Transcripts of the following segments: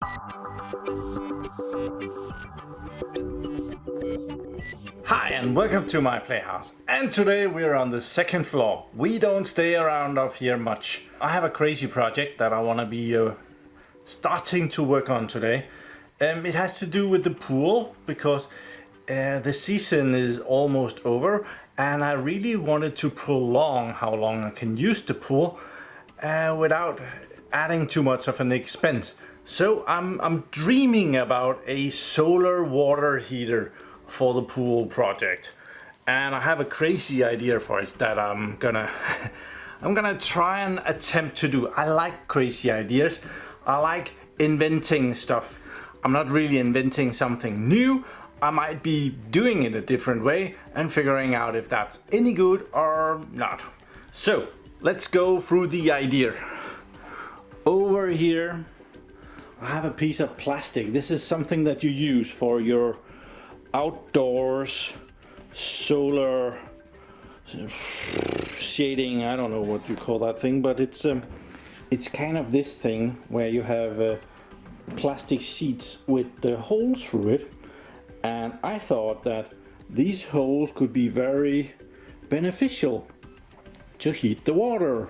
Hi and welcome to my playhouse, and today we're on the second floor. We don't stay around up here much. I have a crazy project that I want to be starting to work on today. It has to do with the pool because the season is almost over and I really wanted to prolong how long I can use the pool without adding too much of an expense. So I'm dreaming about a solar water heater for the pool project, and I have a crazy idea for it that I'm gonna try and attempt to do. I like crazy ideas. I like inventing stuff. I'm not really inventing something new. I might be doing it a different way and figuring out if that's any good or not. So let's go through the idea. Over here I have a piece of plastic. This is something that you use for your outdoors solar shading. I don't know what you call that thing, but it's kind of this thing where you have plastic sheets with the holes through it, and I thought that these holes could be very beneficial to heat the water,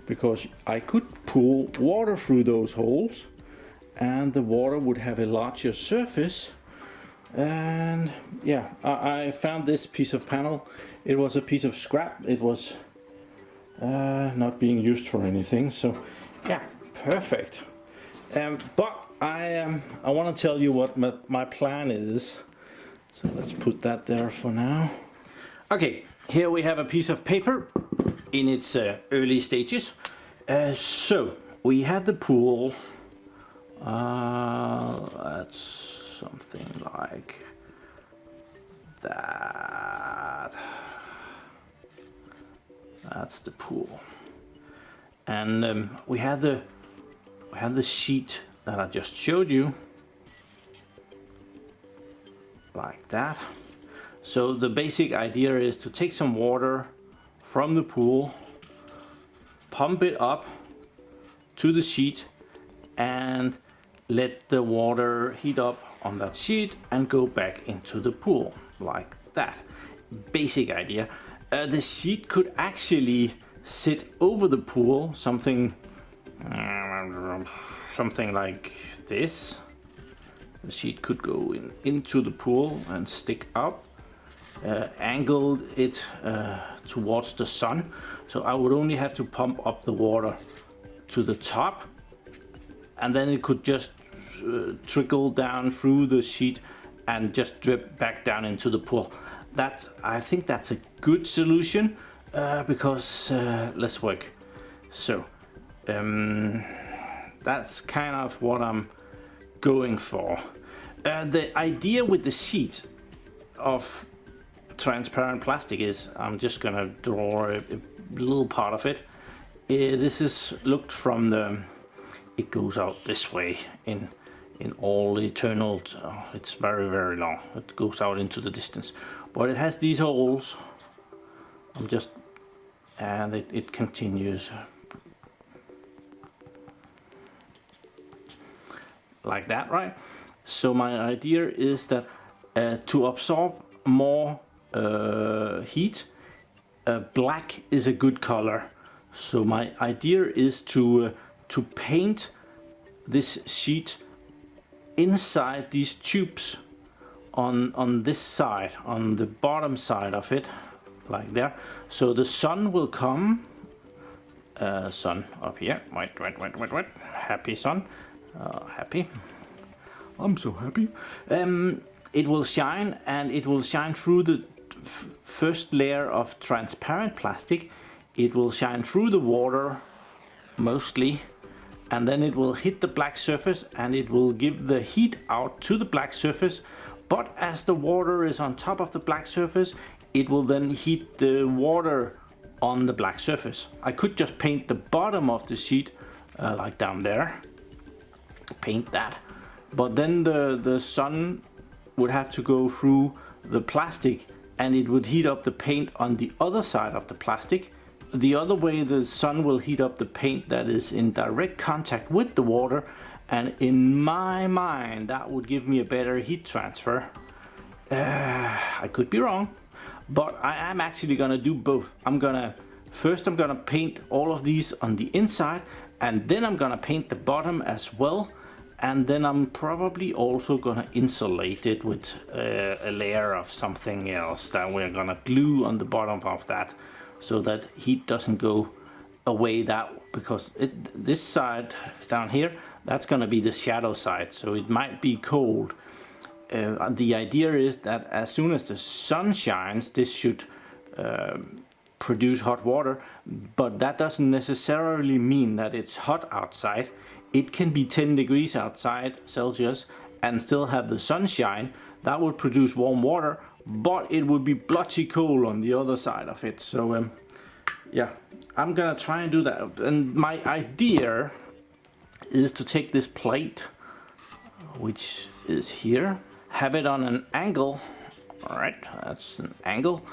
because I could pour water through those holes and the water would have a larger surface. And yeah, I found this piece of panel. It was a piece of scrap. It was not being used for anything, so yeah, perfect. But I want to tell you what my plan is, so let's put that there for now. Okay, here we have a piece of paper in its early stages. So we have the pool. That's something like that. That's the pool, and we have the sheet that I just showed you, like that. So the basic idea is to take some water from the pool, pump it up to the sheet, and let the water heat up on that sheet and go back into the pool, like that. Basic idea. The sheet could actually sit over the pool, something like this. The sheet could go into the pool and stick up, angled it towards the sun, so I would only have to pump up the water to the top, and then it could just trickle down through the sheet and just drip back down into the pool. I think that's a good solution because less work. So that's kind of what I'm going for. The idea with the sheet of transparent plastic is, I'm just gonna draw a little part of it. This is looked from it goes out this way in all eternal. It's very, very long. It goes out into the distance, but it has these holes. And it continues like that, right? So my idea is that to absorb more heat, black is a good color. So my idea is to paint this sheet inside these tubes on this side, on the bottom side of it, like there. So the sun will come, sun up here, wait, happy sun, happy, I'm so happy. It will shine, and it will shine through the first layer of transparent plastic. It will shine through the water mostly, and then it will hit the black surface and it will give the heat out to the black surface. But as the water is on top of the black surface, it will then heat the water on the black surface. I could just paint the bottom of the sheet like down there, paint that, but then the sun would have to go through the plastic and it would heat up the paint on the other side of the plastic. The other way, the sun will heat up the paint that is in direct contact with the water, and in my mind that would give me a better heat transfer. I could be wrong, but I am actually gonna do both. First I'm gonna paint all of these on the inside, and then I'm gonna paint the bottom as well, and then I'm probably also gonna insulate it with a layer of something else that we're gonna glue on the bottom of that, so that heat doesn't go away because this side down here, that's gonna be the shadow side, so it might be cold. The idea is that as soon as the sun shines, this should produce hot water, but that doesn't necessarily mean that it's hot outside. It can be 10 degrees outside Celsius and still have the sunshine. That would produce warm water, but it would be bloody cold on the other side of it. So yeah, I'm gonna try and do that. And my idea is to take this plate, which is here, have it on an angle. All right, that's an angle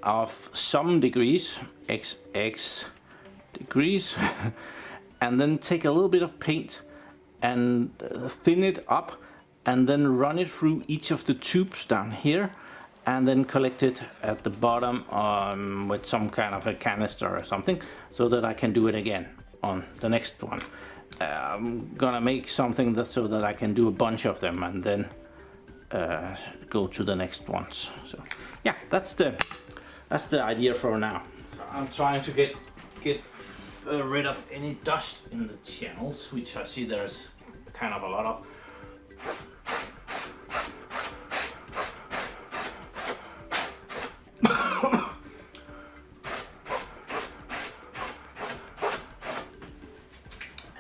of some degrees, XX degrees, and then take a little bit of paint and thin it up, and then run it through each of the tubes down here, and then collect it at the bottom with some kind of a canister or something, so that I can do it again on the next one. I'm gonna make something so that I can do a bunch of them and then go to the next ones. So yeah, that's the idea for now. So I'm trying to get rid of any dust in the channels, which I see there's kind of a lot of.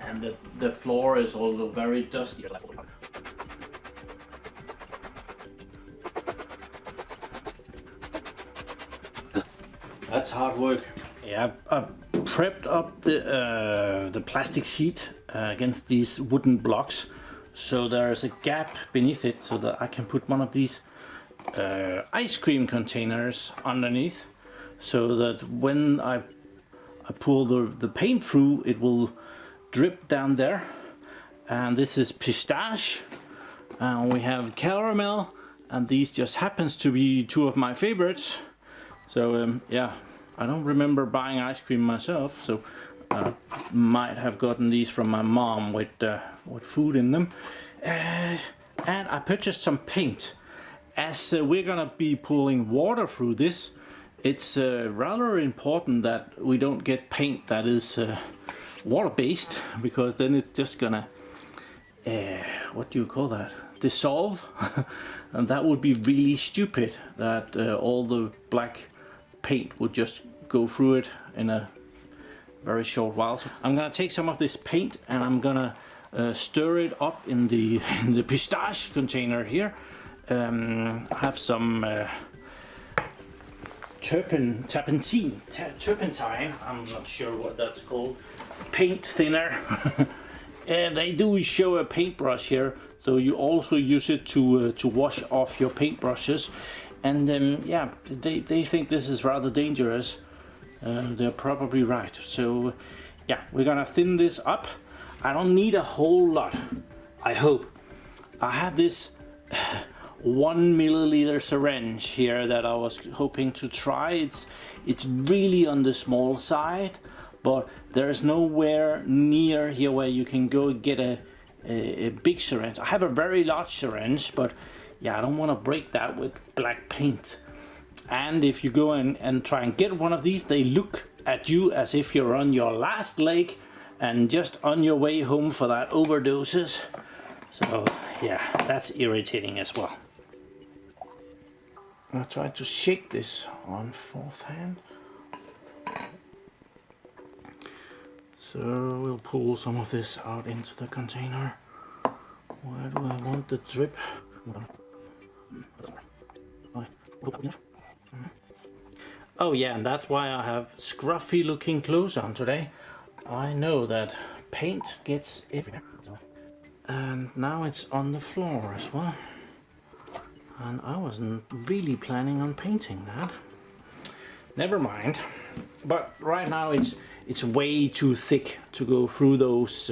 And the floor is also very dusty. That's hard work. Yeah, I've prepped up the plastic sheet against these wooden blocks, so there's a gap beneath it, so that I can put one of these ice cream containers underneath, so that when I pour the paint through, it will drip down there. And this is pistache, and we have caramel, and these just happens to be two of my favorites. So yeah, I don't remember buying ice cream myself, so I might have gotten these from my mom with food in them. And I purchased some paint. As we're gonna be pulling water through this, it's rather important that we don't get paint that is water-based, because then it's just gonna, what do you call that? Dissolve. And that would be really stupid, that all the black paint would just go through it in a very short while. So I'm gonna take some of this paint and I'm gonna stir it up in the pistache container here. I have some turpentine, I'm not sure what that's called, paint thinner. They do show a paintbrush here, so you also use it to wash off your paintbrushes. And yeah, they think this is rather dangerous. They're probably right. So yeah, we're gonna thin this up. I don't need a whole lot, I hope. I have this 1 milliliter syringe here that I was hoping to try. It's really on the small side, but there's nowhere near here where you can go get a big syringe. I have a very large syringe, but yeah, I don't want to break that with black paint. And if you go and try and get one of these, they look at you as if you're on your last leg and just on your way home for that overdoses. So yeah, that's irritating as well. I'll try to shake this on fourth hand. So we'll pull some of this out into the container. Where do I want the drip? Oh yeah, and that's why I have scruffy looking clothes on today. I know that paint gets everywhere. And now it's on the floor as well. And I wasn't really planning on painting that. Never mind. But right now it's way too thick to go through those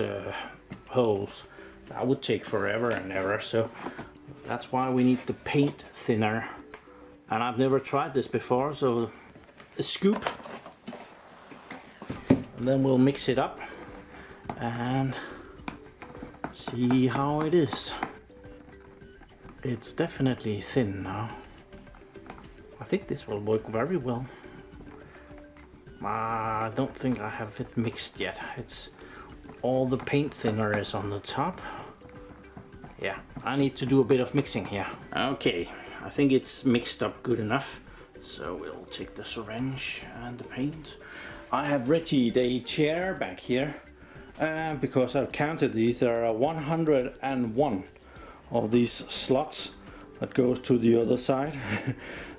holes. that would take forever and ever, so that's why we need the paint thinner. And I've never tried this before, so a scoop, and then we'll mix it up and see how it is. It's definitely thin now. I think this will work very well. I don't think I have it mixed yet. It's all the paint thinner is on the top. Yeah, I need to do a bit of mixing here. Okay, I think it's mixed up good enough. So we'll take the syringe and the paint. I have readied a chair back here because I've counted these. There are 101 of these slots that goes to the other side.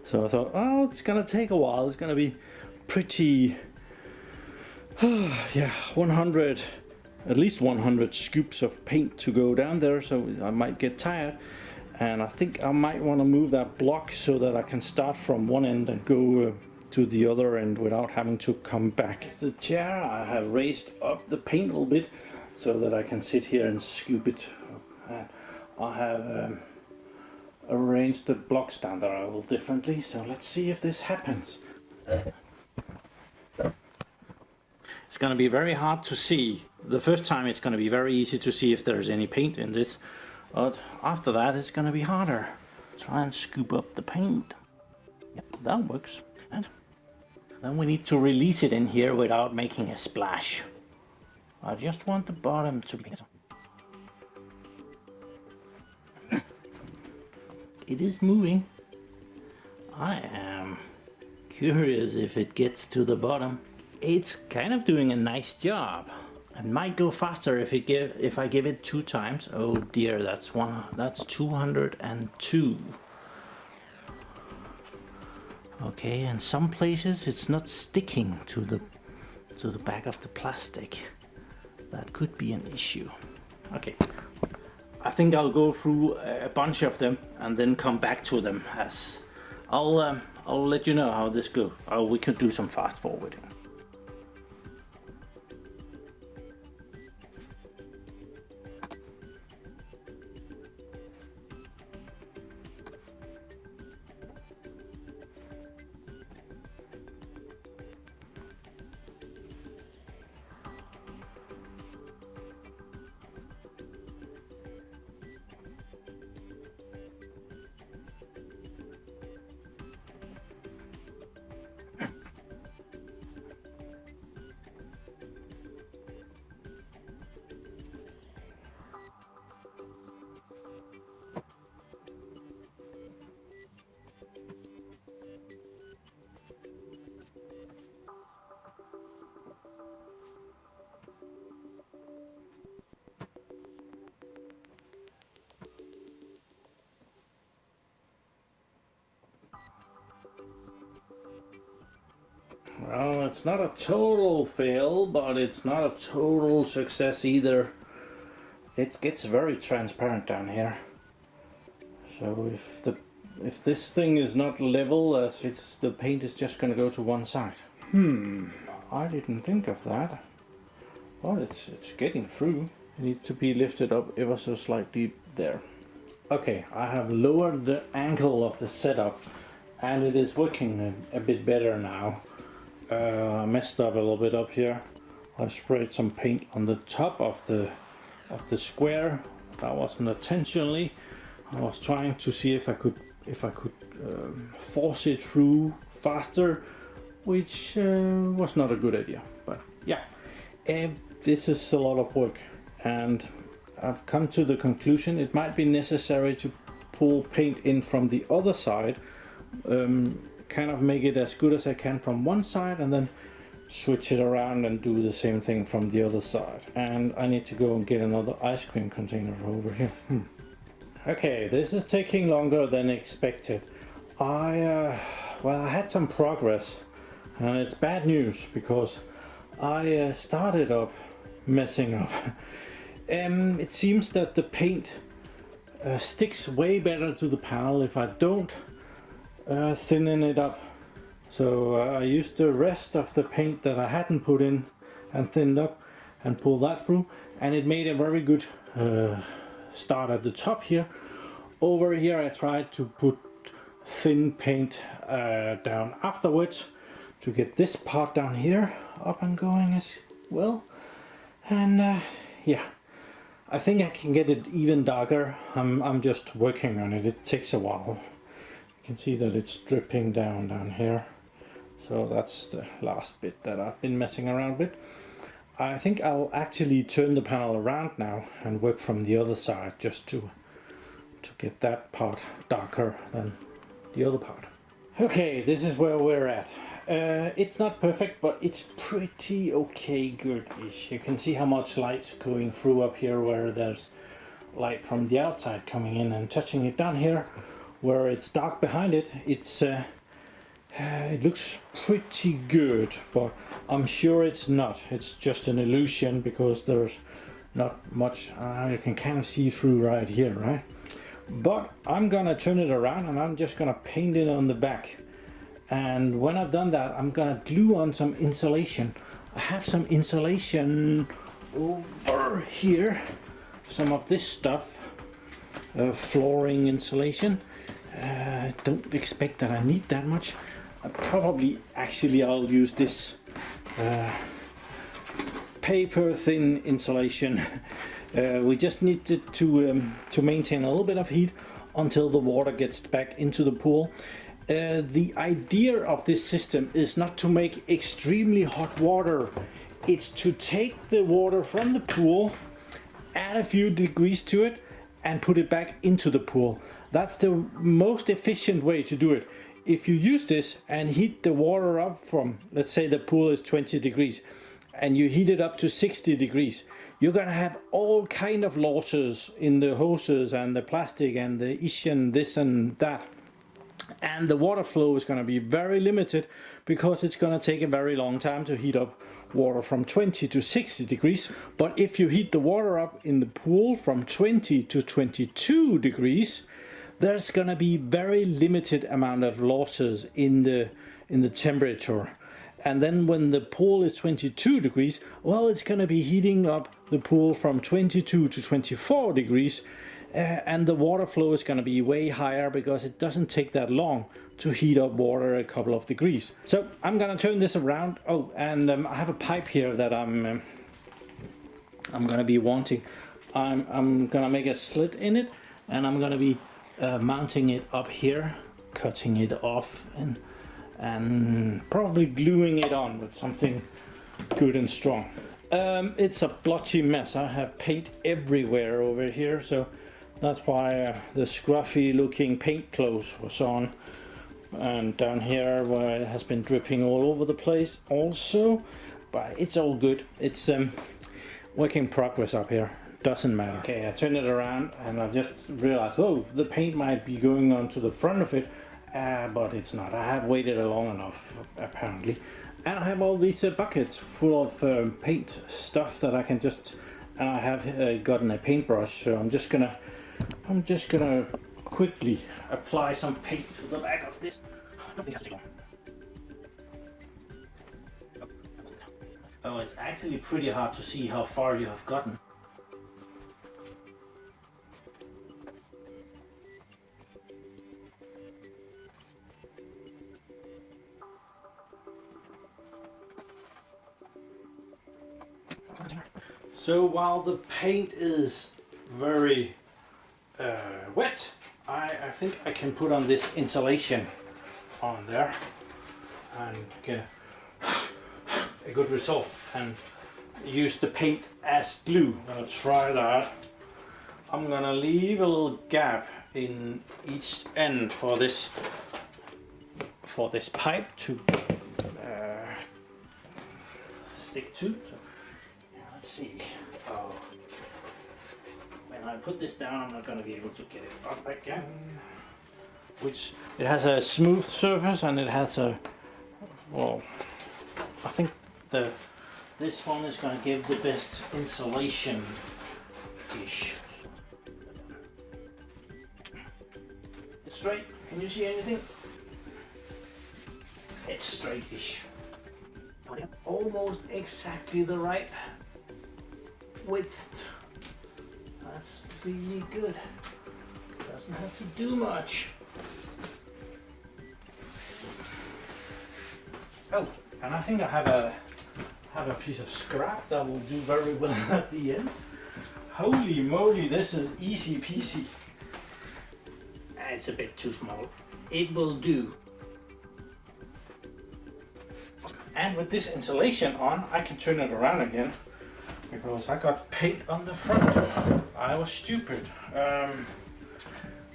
So I thought, oh, it's gonna take a while. It's gonna be pretty, yeah, 100, at least 100 scoops of paint to go down there, so I might get tired. And I think I might want to move that block so that I can start from one end and go to the other end without having to come back. The chair, I have raised up the paint a little bit so that I can sit here and scoop it. And I have arranged the blocks down there a little differently, so let's see if this happens. It's going to be very hard to see. The first time it's going to be very easy to see if there's any paint in this, but after that it's going to be harder. Try and scoop up the paint. Yep, that works. And then we need to release it in here without making a splash. I just want the bottom to be... It is moving. I am curious if it gets to the bottom. It's kind of doing a nice job. It might go faster if I give it 2 times. Oh dear, that's 202. Okay, and some places it's not sticking to the back of the plastic. That could be an issue. Okay, I think I'll go through a bunch of them and then come back to them as I'll let you know how this goes. We could do some fast forwarding. Well, it's not a total fail, but it's not a total success either. It gets very transparent down here. So if this thing is not level, the paint is just going to go to one side. I didn't think of that. Well, it's getting through. It needs to be lifted up ever so slightly there. Okay, I have lowered the angle of the setup, and it is working a bit better now. I messed up a little bit up here. I sprayed some paint on the top of the square. That wasn't intentionally. I was trying to see if I could force it through faster, which was not a good idea. But yeah, this is a lot of work, and I've come to the conclusion it might be necessary to pull paint in from the other side. Kind of make it as good as I can from one side and then switch it around and do the same thing from the other side. And I need to go and get another ice cream container over here. Okay, this is taking longer than expected. I had some progress, and it's bad news because I started up messing up. It seems that the paint sticks way better to the panel if I don't thinning it up. So I used the rest of the paint that I hadn't put in and thinned up and pulled that through, and it made a very good start at the top here. Over here I tried to put thin paint down afterwards to get this part down here up and going as well. And yeah, I think I can get it even darker. I'm just working on it. It takes a while. You can see that it's dripping down here. So that's the last bit that I've been messing around with. I think I'll actually turn the panel around now and work from the other side just to get that part darker than the other part. Okay, this is where we're at. It's not perfect, but it's pretty okay good-ish. You can see how much light's going through up here where there's light from the outside coming in and touching it down here where it's dark behind it. It looks pretty good, but I'm sure it's not. It's just an illusion because there's not much. You can kind of see through right here, right? But I'm gonna turn it around and I'm just gonna paint it on the back. And when I've done that, I'm gonna glue on some insulation. I have some insulation over here. Some of this stuff, flooring insulation. Don't expect that I need that much. I'll use this paper thin insulation. We just need to maintain a little bit of heat until the water gets back into the pool. The idea of this system is not to make extremely hot water. It's to take the water from the pool, add a few degrees to it, and put it back into the pool. That's the most efficient way to do it. If you use this and heat the water up from, let's say the pool is 20 degrees, and you heat it up to 60 degrees, you're gonna have all kind of losses in the hoses and the plastic and the ish and this and that. And the water flow is gonna be very limited because it's gonna take a very long time to heat up water from 20 to 60 degrees. But if you heat the water up in the pool from 20 to 22 degrees, there's gonna be very limited amount of losses in the temperature. And then when the pool is 22 degrees, well, it's gonna be heating up the pool from 22 to 24 degrees, and the water flow is gonna be way higher because it doesn't take that long to heat up water a couple of degrees. So I'm gonna turn this around. Oh, and I have a pipe here that I'm gonna be wanting. I'm gonna make a slit in it, and I'm gonna be mounting it up here, cutting it off, and probably gluing it on with something good and strong. It's a blotchy mess. I have paint everywhere over here, so that's why the scruffy looking paint clothes was on, and down here where it has been dripping all over the place also, but it's all good. It's work in progress up here. Doesn't matter. Okay, I turn it around and I just realized, oh, the paint might be going onto the front of it, but it's not. I have waited long enough, apparently. And I have all these buckets full of paint stuff that I can just, and I have gotten a paintbrush, so I'm just gonna quickly apply some paint to the back of this. Nothing has to take long. Oh, it's actually pretty hard to see how far you have gotten. So while the paint is very wet, I think I can put on this insulation on there and get a good result and use the paint as glue. I'm gonna try that. I'm gonna leave a little gap in each end for this pipe to stick to. So, let's see. Oh. When I put this down, I'm not going to be able to get it up again. Which, it has a smooth surface and it has a, well, I think this one is going to give the best insulation-ish. It's straight. Can you see anything? It's straight-ish. Almost exactly the right width. That's really good. Doesn't have to do much. Oh, and I think I have a piece of scrap that will do very well at the end. Holy moly, this is easy peasy. It's a bit too small. It will do. And with this insulation on, I can turn it around again because I got paint on the front. I was stupid.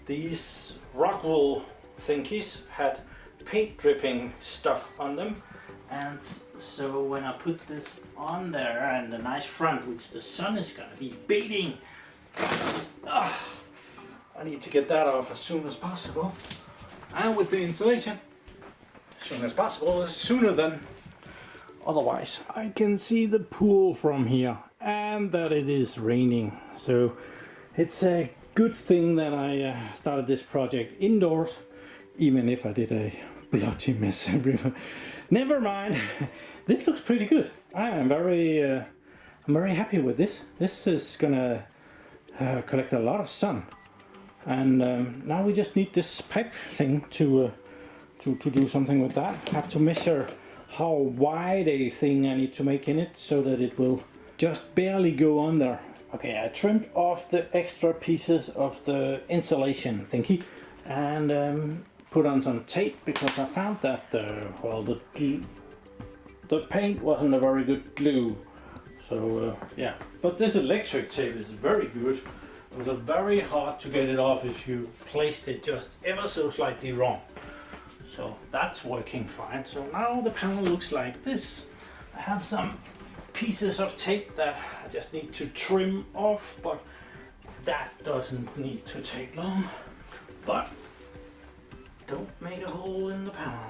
These Rockwool thingies had paint dripping stuff on them, and so when I put this on there and the nice front, which the sun is gonna be beating, I need to get that off as soon as possible. And with the insulation, as soon as possible is sooner than otherwise. I can see the pool from here and that it is raining, so it's a good thing that I started this project indoors, even if I did a bloody mess everywhere. Never mind. This looks pretty good. I'm very happy with this. This is gonna collect a lot of sun, and now we just need this pipe thing to do something with that. I have to measure how wide a thing I need to make in it so that it will just barely go on there. Okay, I trimmed off the extra pieces of the insulation thingy and put on some tape because I found that the paint wasn't a very good glue. So yeah, but this electric tape is very good. It was very hard to get it off if you placed it just ever so slightly wrong. So that's working fine. So now the panel looks like this. I have some pieces of tape that I just need to trim off, but that doesn't need to take long. But don't make a hole in the panel.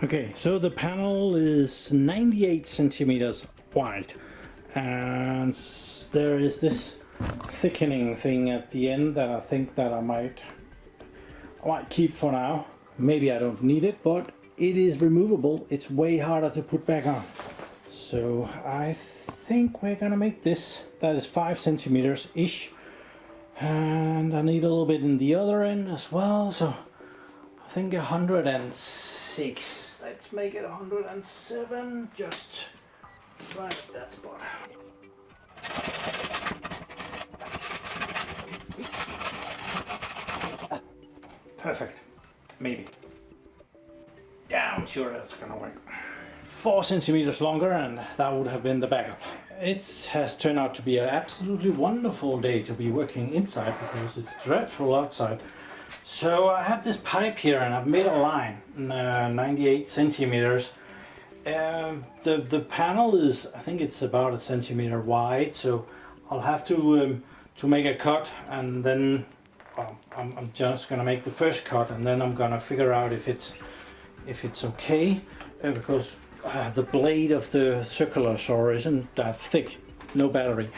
Okay, so the panel is 98 centimeters wide, and there is this thickening thing at the end that I think that I might keep for now. Maybe I don't need it, but it is removable. It's way harder to put back on. So I think we're gonna make this. That is 5 centimeters ish, and I need a little bit in the other end as well. So I think 106. Let's make it 107, just right at that spot. Perfect, maybe. Yeah, I'm sure that's gonna work. 4 centimeters longer and that would have been the backup. It has turned out to be an absolutely wonderful day to be working inside because it's dreadful outside. So I have this pipe here and I've made a line, 98 centimeters. The panel is, I think it's about 1 centimeter wide, so I'll have to make a cut, and then I'm just gonna make the first cut, and then I'm gonna figure out if it's okay, because the blade of the circular saw isn't that thick, no battery.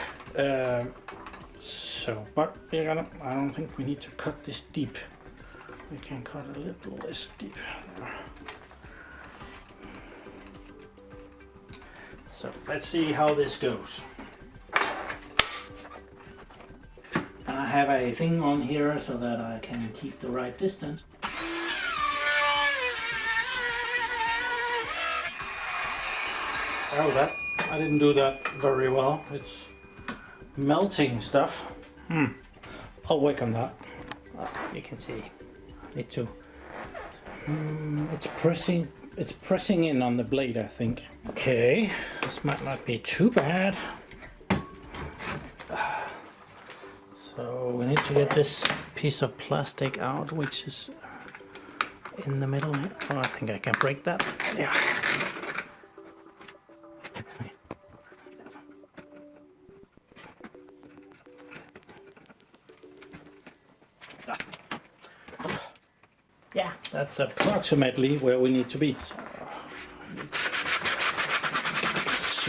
But I don't think we need to cut this deep. We can cut a little less deep. So let's see how this goes. And I have a thing on here so that I can keep the right distance. Oh, I didn't do that very well. It's melting stuff. I'll work on that. You can see I need to. It's pressing in on the blade, I think. Okay, this might not be too bad. So we need to get this piece of plastic out, which is in the middle here. Oh, I think I can break that. Yeah. Yeah, that's approximately where we need to be. So,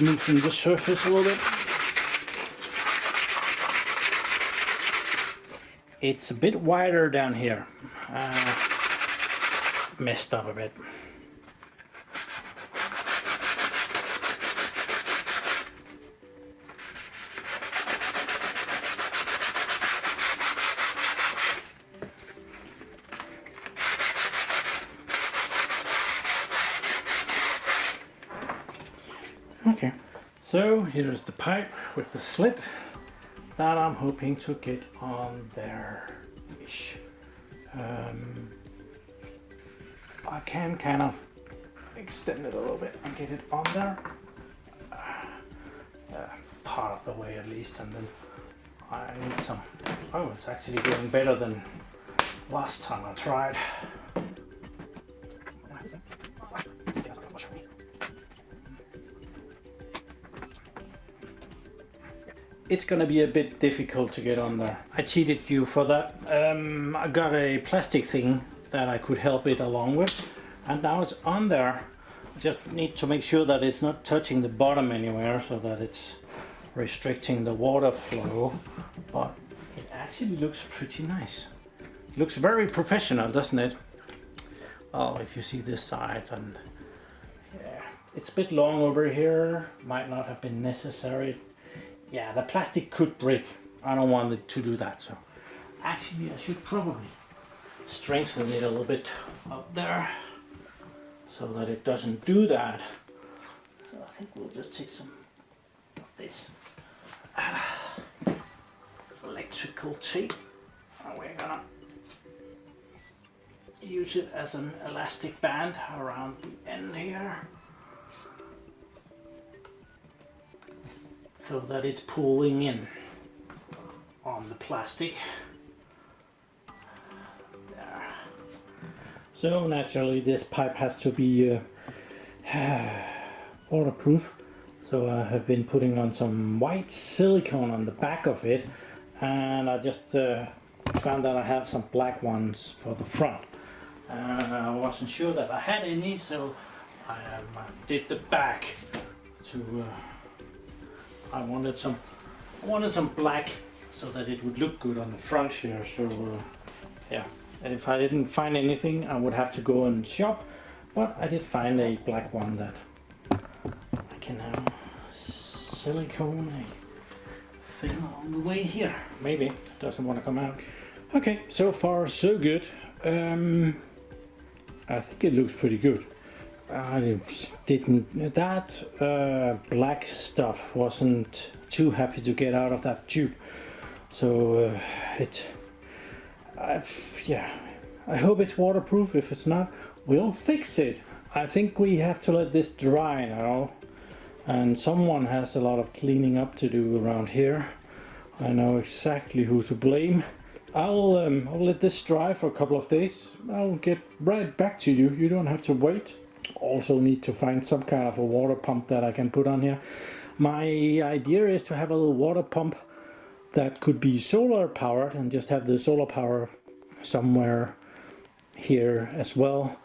smoothing the surface a little bit. it's a bit wider down here. Messed up a bit. Okay, so here's the pipe with the slit that I'm hoping to get on there-ish. I can kind of extend it a little bit and get it on there, part of the way at least, and then I need some. Oh, it's actually getting better than last time I tried. It's gonna be a bit difficult to get on there. I cheated you for that. I got a plastic thing that I could help it along with, and now it's on there. I just need to make sure that it's not touching the bottom anywhere, so that it's restricting the water flow. But it actually looks pretty nice. It looks very professional, doesn't it? Oh, if you see this side, and yeah, it's a bit long over here. Might not have been necessary. Yeah, the plastic could break. I don't want it to do that, so actually I should probably strengthen it a little bit up there so that it doesn't do that. So I think we'll just take some of this electrical tape, and we're gonna use it as an elastic band around the end here, so that it's pulling in on the plastic. There. So naturally this pipe has to be waterproof. So I have been putting on some white silicone on the back of it, and I just found that I have some black ones for the front. I wasn't sure that I had any, so I did the back to I wanted some black so that it would look good on the front here. So yeah, if I didn't find anything, I would have to go and shop, but I did find a black one that I can now silicone a thing on the way here. Maybe it doesn't want to come out. Okay, so far so good. I think it looks pretty good. I didn't, that black stuff wasn't too happy to get out of that tube, so yeah, I hope it's waterproof. If it's not, we'll fix it. I think we have to let this dry now, and someone has a lot of cleaning up to do around here. I know exactly who to blame. I'll let this dry for a couple of days. I'll get right back to you. You don't have to wait. Also need to find some kind of a water pump that I can put on here. My idea is to have a little water pump that could be solar powered, and just have the solar power somewhere here as well,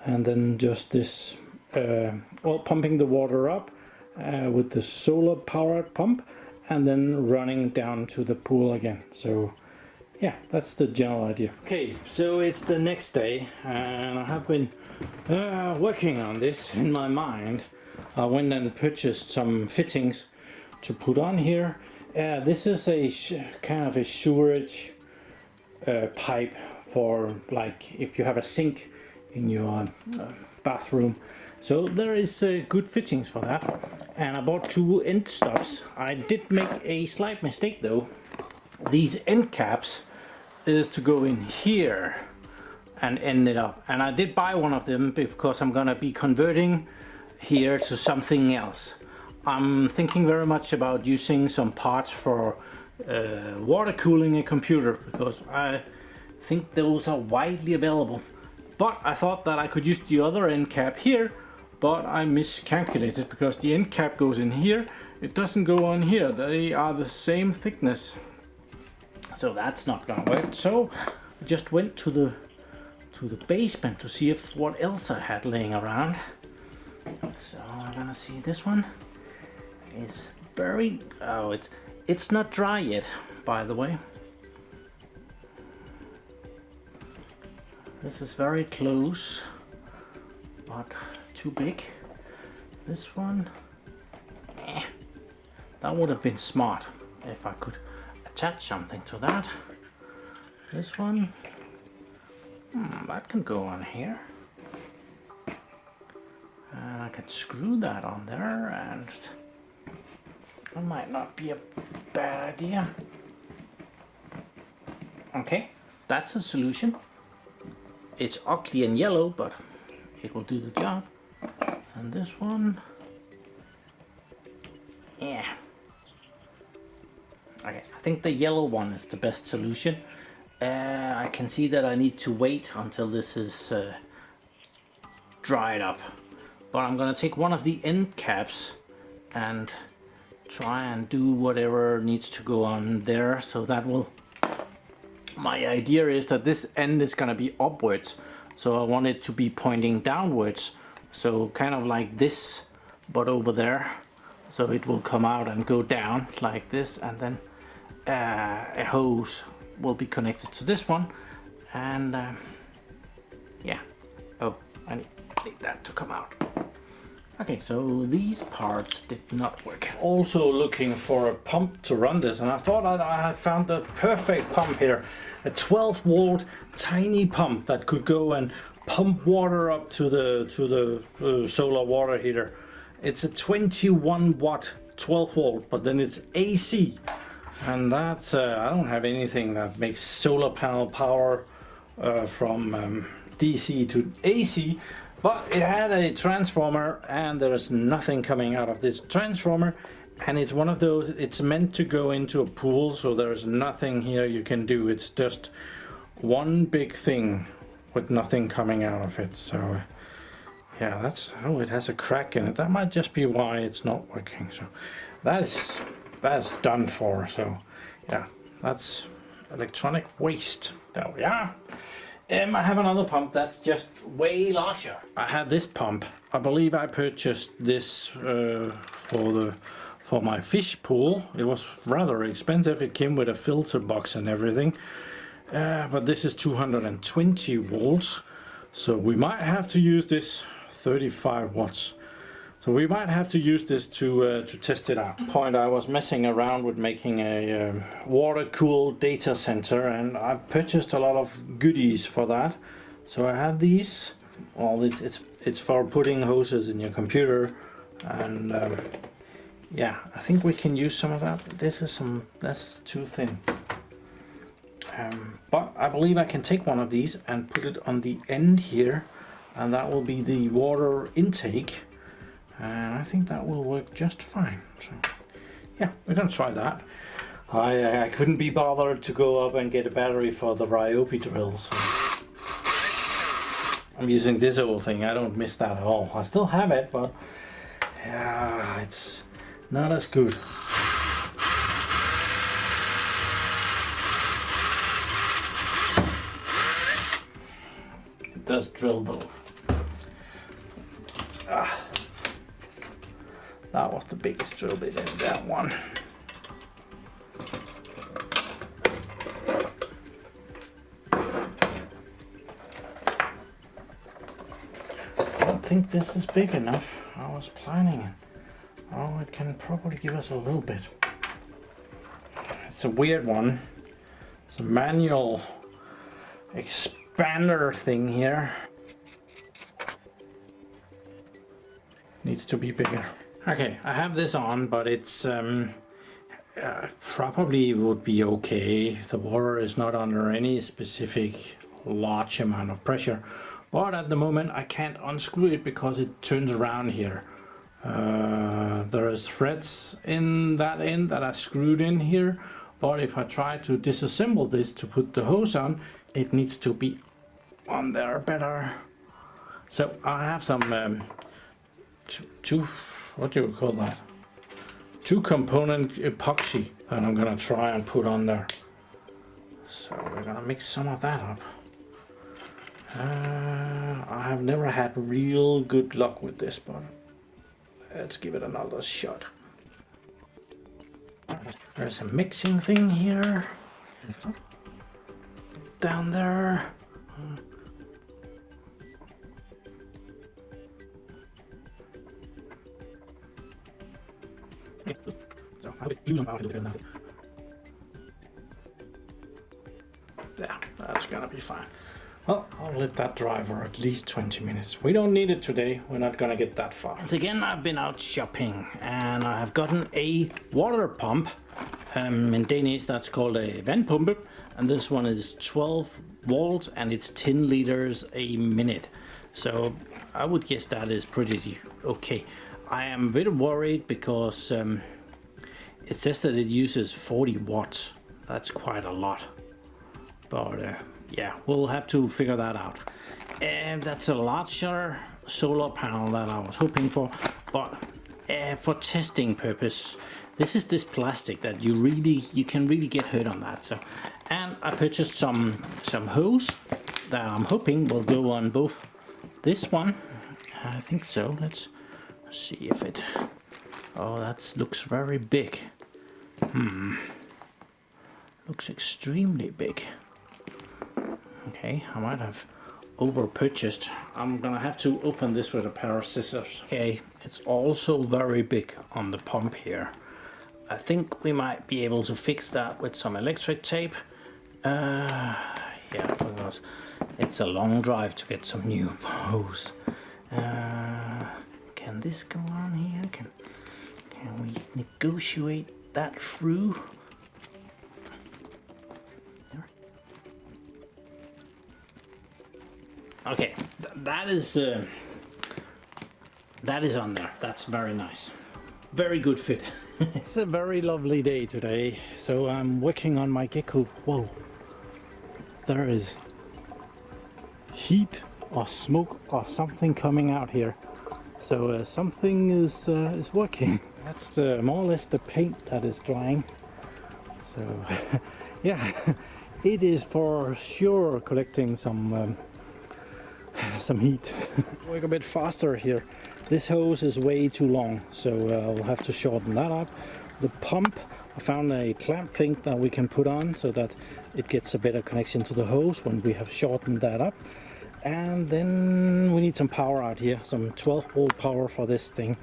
and then just this pumping the water up with the solar powered pump, and then running down to the pool again. So yeah, that's the general idea. Okay, so it's the next day, and I have been working on this in my mind. I went and purchased some fittings to put on here. This is a kind of a sewerage pipe for, like, if you have a sink in your bathroom. So there is good fittings for that. And I bought 2 end stops. I did make a slight mistake though. These end caps is to go in here and end it up. And I did buy one of them because I'm gonna be converting here to something else. I'm thinking very much about using some parts for water cooling a computer, because I think those are widely available. But I thought that I could use the other end cap here, but I miscalculated, because the end cap goes in here, it doesn't go on here. They are the same thickness, so that's not gonna work. So I just went to the basement to see if what else I had laying around. So I'm gonna see this one is very, oh, it's not dry yet, by the way. This is very close, but too big. This one, that would have been smart if I could attach something to that. This one, that can go on here. And I can screw that on there, and that might not be a bad idea. Okay, that's a solution. It's ugly and yellow, but it will do the job. And this one, yeah. Okay, I think the yellow one is the best solution. I can see that I need to wait until this is dried up. But I'm gonna take one of the end caps and try and do whatever needs to go on there. So that will, my idea is that this end is gonna be upwards. So I want it to be pointing downwards. So kind of like this, but over there. So it will come out and go down like this, and then a hose will be connected to this one. And yeah, oh, I need that to come out. Okay, so these parts did not work. Also looking for a pump to run this, and I thought I had found the perfect pump here. A 12-volt tiny pump that could go and pump water up to the solar water heater. It's a 21-watt 12-volt, but then it's AC. And that's, I don't have anything that makes solar panel power from DC to AC. But it had a transformer, and there's nothing coming out of this transformer, and it's one of those, it's meant to go into a pool, so there's nothing here you can do. It's just one big thing with nothing coming out of it. So yeah, that's, oh, it has a crack in it. That might just be why it's not working. So that's done for. So yeah, that's electronic waste. There we are. I have another pump that's just way larger. I have this pump. I believe I purchased this for my fish pool. It was rather expensive. It came with a filter box and everything. But this is 220 volts. So we might have to use this 35 watts. So we might have to use this to test it out. I was messing around with making a water-cooled data center, and I purchased a lot of goodies for that. So I have these. Well, it's for putting hoses in your computer, and yeah, I think we can use some of that. This is too thin. But I believe I can take one of these and put it on the end here, and that will be the water intake. And I think that will work just fine. So yeah, we're gonna try that. I couldn't be bothered to go up and get a battery for the Ryobi drill, so I'm using this old thing. I don't miss that at all. I still have it, but yeah, it's not as good. It does drill though. That was the biggest drill bit in that one. I don't think this is big enough. I was planning it. Oh, it can probably give us a little bit. It's a weird one. It's a manual expander thing here. Needs to be bigger. Okay, I have this on, but it's probably would be okay. The water is not under any specific large amount of pressure, but at the moment I can't unscrew it because it turns around here. There is threads in that end that are screwed in here, but if I try to disassemble this to put the hose on, it needs to be on there better. So I have some two what do you call that? 2-component epoxy that I'm gonna try and put on there. So we're gonna mix some of that up. I have never had real good luck with this, but let's give it another shot. There's a mixing thing here. Down there. Okay. So I hope it power to do it now. Yeah, that's gonna be fine. Well, I'll let that dry for at least 20 minutes. We don't need it today. We're not gonna get that far. Once again, I've been out shopping and I have gotten a water pump. In Danish, that's called a vandpumpe. And this one is 12 volts and it's 10 liters a minute. So I would guess that is pretty okay. I am a bit worried because it says that it uses 40 watts. That's quite a lot. But yeah, we'll have to figure that out. And that's a larger solar panel that I was hoping for. But for testing purpose, this is this plastic that you can really get hurt on that. So, and I purchased some hose that I'm hoping will go on both this one. I think so. Let's see if it. Oh, that looks very big. Looks extremely big. Okay, I might have over purchased. I'm gonna have to open this with a pair of scissors. Okay, it's also very big on the pump here. I think we might be able to fix that with some electric tape. Yeah, because it's a long drive to get some new hose. Can this go on here? Can we negotiate that through? Okay, that is on there. That's very nice. Very good fit. It's a very lovely day today, so I'm working on my gecko. Whoa, there is heat or smoke or something coming out here. So something is working. That's more or less the paint that is drying. So yeah, it is for sure collecting some heat. Work a bit faster here. This hose is way too long, so I'll have to shorten that up. The pump, I found a clamp thing that we can put on so that it gets a better connection to the hose when we have shortened that up. And then we need some power out here, some 12 volt power for this thing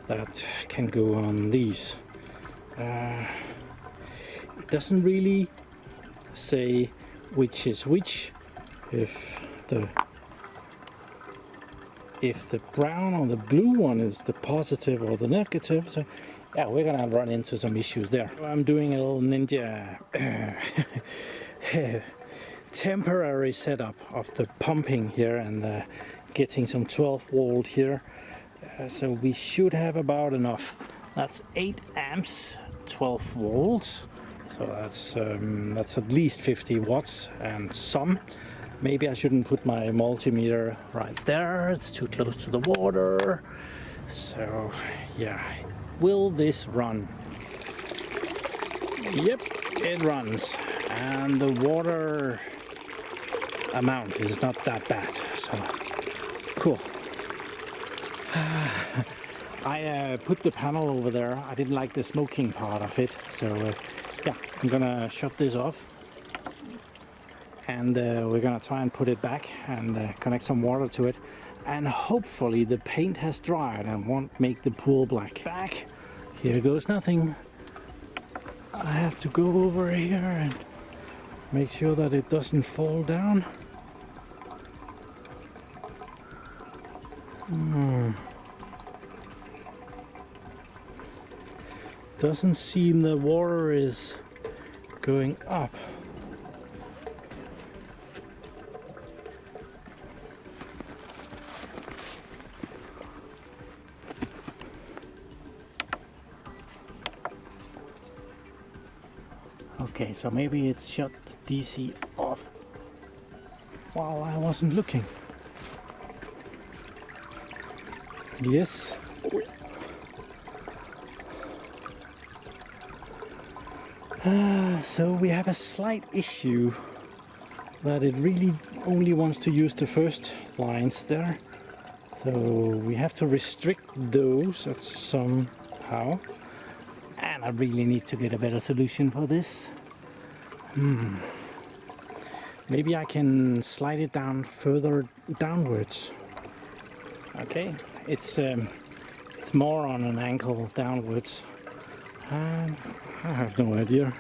that can go on these. It doesn't really say which is which, if the brown or the blue one is the positive or the negative. So yeah, we're gonna run into some issues there. I'm doing a little ninja temporary setup of the pumping here and getting some 12 volt here. So we should have about enough. That's 8 amps, 12 volts. So that's at least 50 watts and some. Maybe I shouldn't put my multimeter right there. It's too close to the water. So yeah, will this run? Yep, it runs. And the water amount is not that bad. So cool. I put the panel over there. I didn't like the smoking part of it. So yeah, I'm gonna shut this off. And we're gonna try and put it back and connect some water to it, and hopefully the paint has dried and won't make the pool black. Back, here goes nothing. I have to go over here and make sure that it doesn't fall down. Doesn't seem the water is going up. Okay, so maybe it shut the DC off while I wasn't looking. Yes. So we have a slight issue that it really only wants to use the first lines there. So we have to restrict those somehow. And I really need to get a better solution for this. Maybe I can slide it down further downwards. Okay, it's more on an angle downwards. And I have no idea.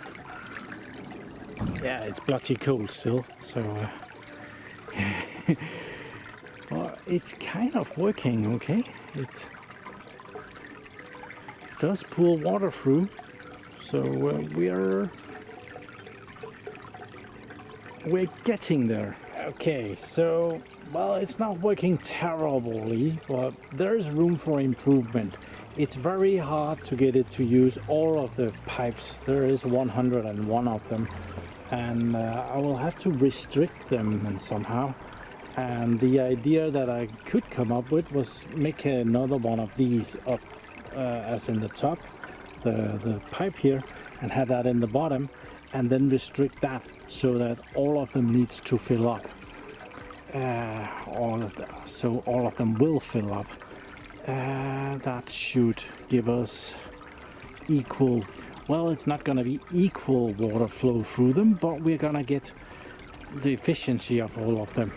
Yeah, it's bloody cold still, so well, it's kind of working okay. It does pull water through, so we're getting there. Okay, so well, it's not working terribly, but there's room for improvement. It's very hard to get it to use all of the pipes. There is 101 of them, and I will have to restrict them and somehow. And the idea that I could come up with was make another one of these up as in the top, the pipe here, and have that in the bottom, and then restrict that so that all of them needs to fill up. So all of them will fill up. That should give us equal, well, it's not going to be equal water flow through them, but we're going to get the efficiency of all of them.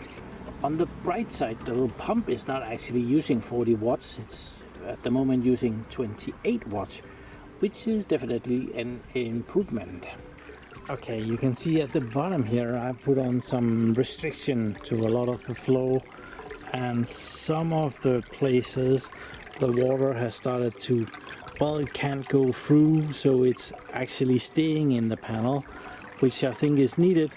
On the bright side, the pump is not actually using 40 watts. It's at the moment using 28 watts, which is definitely an improvement. Okay, you can see at the bottom here I put on some restriction to a lot of the flow, and some of the places the water has started to, well, it can't go through, so it's actually staying in the panel, which I think is needed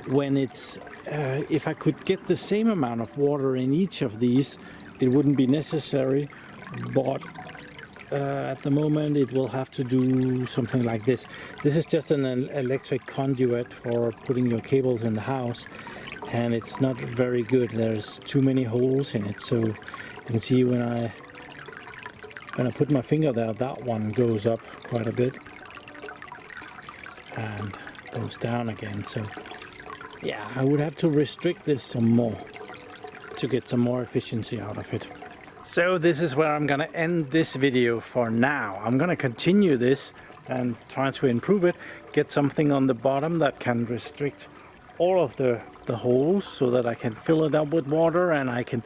when it's if I could get the same amount of water in each of these, it wouldn't be necessary, but at the moment it will have to do something like this. This is just an electric conduit for putting your cables in the house, and it's not very good. There's too many holes in it, so you can see when I put my finger there, that one goes up quite a bit and goes down again. So yeah, I would have to restrict this some more to get some more efficiency out of it. So this is where I'm gonna end this video for now. I'm gonna continue this and try to improve it, get something on the bottom that can restrict all of the holes so that I can fill it up with water and I can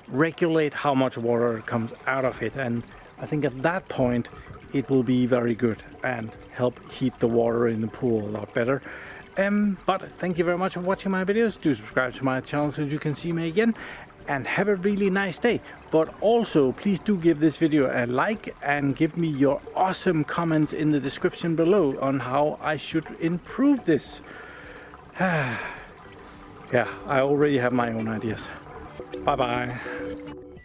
regulate how much water comes out of it. And I think at that point it will be very good and help heat the water in the pool a lot better. But thank you very much for watching my videos. Do subscribe to my channel so you can see me again, and have a really nice day. But also please do give this video a like and give me your awesome comments in the description below on how I should improve this. Yeah, I already have my own ideas. Bye bye.